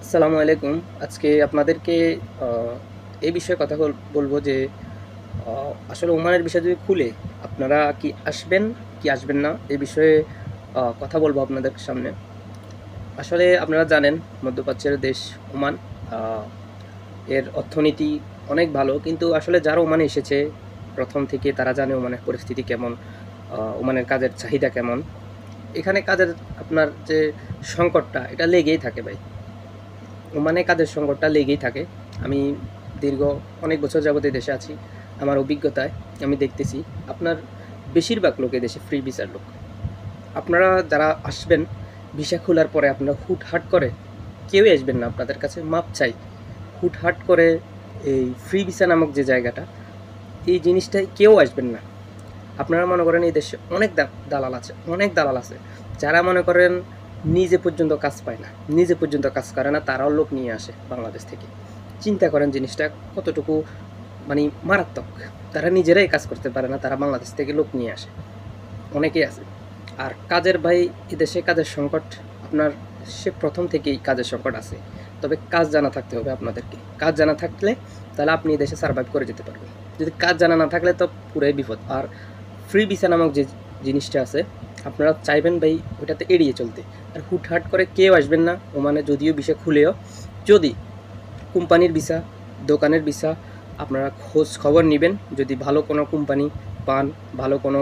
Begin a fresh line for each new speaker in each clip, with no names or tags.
আসসালামু আলাইকুম। আজকে আপনাদেরকে আ এই বিষয়ে কথা বলবো যে আসলে ওমানের বিষয় যদি খুলে আপনারা কি আসবেন, কি আসবেন না? এই বিষয়ে কথা বলবো আপনাদের সামনে। আসলে আপনারা জানেন মধ্যপ্রাচ্যের দেশ ওমান। আ এর অর্থনীতি অনেক ভালো। কিন্তু আসলে যারা ওমানে এসেছে ১ম থেকে তারা জানে ওমানের পরিস্থিতি কেমন, ওমানের কাজের চাহিদা কেমন। এখানে কাজের আপনার যে সংকটটা এটা লেগেই থাকে ভাই। ওমানে কাজের সংকটটা লেগেই থাকে। আমি দীর্ঘ অনেক বছর যাবত এই দেশে আছি। আমার অভিজ্ঞতায় আমি দেখতেছি আপনার বেশিরভাগ লোক এদেশে ফ্রি ভিসার লোক। আপনারা যারা আসবেন ভিসা খোলার পরে আপনারা হুটহাট করে কেউই আসবেন না আপনাদের কাছে মাপ চাই। হুটহাট করে এই ফ্রি ভিসা নামক যে জায়গাটা, এই জিনিসটায় কেউ আসবেন না। আপনারা মনে করেন এই দেশে অনেক দালাল আছে, অনেক দালাল আছে। যারা মনে করেন নিজে পর্যন্ত কাজ পায় না, নিজে পর্যন্ত কাজ করে না, তারাও লোক নিয়ে আসে বাংলাদেশ থেকে। চিন্তা করেন জিনিসটা কতটুকু মানে মারাত্মক। তারা নিজেরাই কাজ করতে পারে না, তারা বাংলাদেশ থেকে লোক নিয়ে আসে। অনেকেই আছে। আর কাজের ভাই এদেশে কাজের সংকট আপনার সে ১ম থেকেই কাজের সংকট আছে। তবে কাজ জানা থাকতে হবে আপনাদেরকে। কাজ জানা থাকলে তাহলে আপনি এই দেশে সারভাইভ করে যেতে পারবেন। যদি কাজ জানা না থাকলে তো পুরাই বিপদ। আর ফ্রি ভিসা নামক যে জিনিসটা আছে আপনারা চাইবেন ভাই ওটাতে এড়িয়ে চলতে। আর হুটহাট করে কেউ আসবেন না ওমানে, যদিও ভিসা খুলেও যদি কোম্পানির ভিসা, দোকানের ভিসা আপনারা খোঁজ খবর নিবেন। যদি ভালো কোনো কোম্পানি পান, ভালো কোনো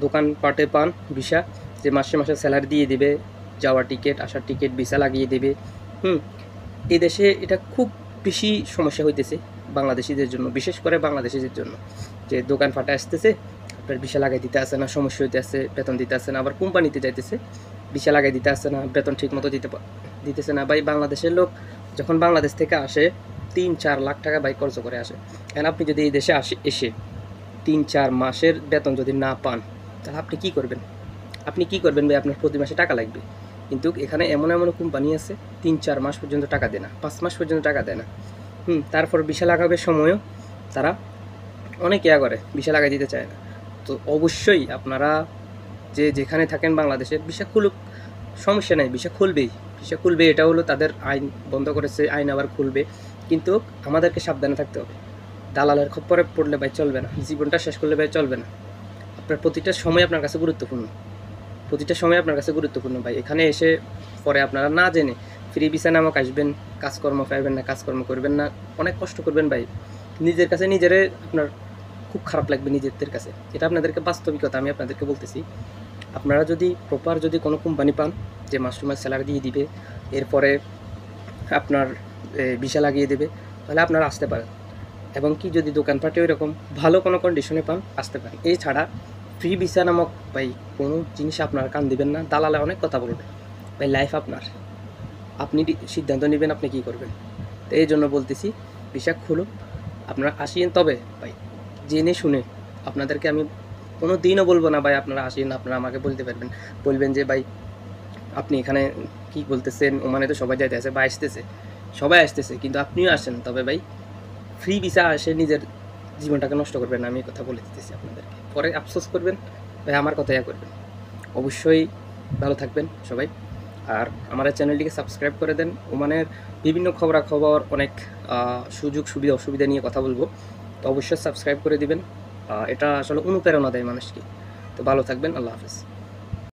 দোকানপাটে পান ভিসা, যে মাসে মাসে স্যালারি দিয়ে দিবে, যাওয়ার টিকিট, আসার টিকিট, ভিসা লাগিয়ে দেবে। হুম, এই দেশে এটা খুব বেশি সমস্যা হইতেছে বাংলাদেশিদের জন্য, বিশেষ করে বাংলাদেশিদের জন্য। যে দোকানপাটে আসতেছে, আপনার ভিসা লাগাই দিতে আসে না, সমস্যা হইতে আসে, বেতন দিতে আসে না। আবার কোম্পানিতে যাইতেছে, ভিসা লাগাই দিতে আসে না, বেতন ঠিকমতো দিতেছে না। ভাই বাংলাদেশের লোক যখন বাংলাদেশ থেকে আসে ৩-৪ লাখ টাকা ভাই খরচ করে আসে। এখন আপনি যদি এই দেশে এসে ৩-৪ মাসের বেতন যদি না পান, তাহলে আপনি কী করবেন? আপনি কী করবেন ভাই? আপনার প্রতি মাসে টাকা লাগবে। কিন্তু এখানে এমন এমন কোম্পানি আছে ৩-৪ মাস পর্যন্ত টাকা দেয় না, ৫ মাস পর্যন্ত টাকা দেয় না। তারপর ভিসা লাগাবে সময়ও তারা অনেক ইয়া করে, ভিসা লাগাই দিতে চায় না। তো অবশ্যই আপনারা যে যেখানে থাকেন বাংলাদেশে ভিসা খুলুক, সমস্যা নাই, ভিসা খুলবেই। ভিসা খুলবে, এটা হলো তাদের আইন, বন্ধ করেছে আইন, আবার খুলবে। কিন্তু আমাদেরকে সাবধানে থাকতে হবে। দালালের খপ্পরে পড়লে ভাই চলবে না, জীবনটা শেষ করলে ভাই চলবে না। আপনার প্রতিটা সময় আপনার কাছে গুরুত্বপূর্ণ, প্রতিটা সময় আপনার কাছে গুরুত্বপূর্ণ ভাই। এখানে এসে পরে আপনারা না জেনে ফ্রি ভিসা নামক আসবেন, কাজকর্ম পাইবেন না, কাজকর্ম করবেন না, অনেক কষ্ট করবেন ভাই। নিজের কাছে নিজেরে আপনার খুব খারাপ লাগবে নিজেদের কাছে। এটা আপনাদেরকে বাস্তবিকতা আমি আপনাদেরকে বলতেছি। আপনারা যদি প্রপার যদি কোনো কোম্পানি পান যে মাস টু মাস স্যালারি দিয়ে দিবে, এরপরে আপনার ভিসা লাগিয়ে দেবে, তাহলে আপনারা আসতে পারেন। এবং কি যদি দোকানপাটে ওইরকম ভালো কোনো কন্ডিশনে পান, আসতে পারেন। এছাড়া ফ্রি ভিসা নামক ভাই কোনো জিনিস আপনারা কান দিবেন না। দালালে অনেক কথা বলবে ভাই, লাইফ আপনার, আপনি সিদ্ধান্ত নেবেন আপনি কী করবেন। তো এই জন্য বলতেছি ভিসা খুলুন, আপনারা আসিয়েন। তবে ভাই জেনে শুনে, আপনাদেরকে আমি কোনো দিনও বলবো না ভাই আপনারা আসেন। আপনারা আমাকে বলতে পারবেন, বলবেন যে ভাই আপনি এখানে কী বলতেছেন, ওমানে তো সবাই যাইতেছে বা আসতেছে, সবাই আসতেছে, কিন্তু আপনিও আসেন। তবে ভাই ফ্রি ভিসা আসে নিজের জীবনটাকে নষ্ট করবেন না, আমি এই কথা বলে দিতেছি আপনাদেরকে। পরে আফসোস করবেন ভাই, আমার কথা ইয়া করবেন। অবশ্যই ভালো থাকবেন সবাই। আর আমার এই চ্যানেলটিকে সাবস্ক্রাইব করে দেন। ওমানের বিভিন্ন খবরাখবর, অনেক সুযোগ সুবিধা অসুবিধা নিয়ে কথা বলবো। তো অবশ্যই সাবস্ক্রাইব করে দিবেন। এটা আসলে অনুপ্রেরণা দেয় মানুষকে। তো ভালো থাকবেন। আল্লাহ হাফেজ।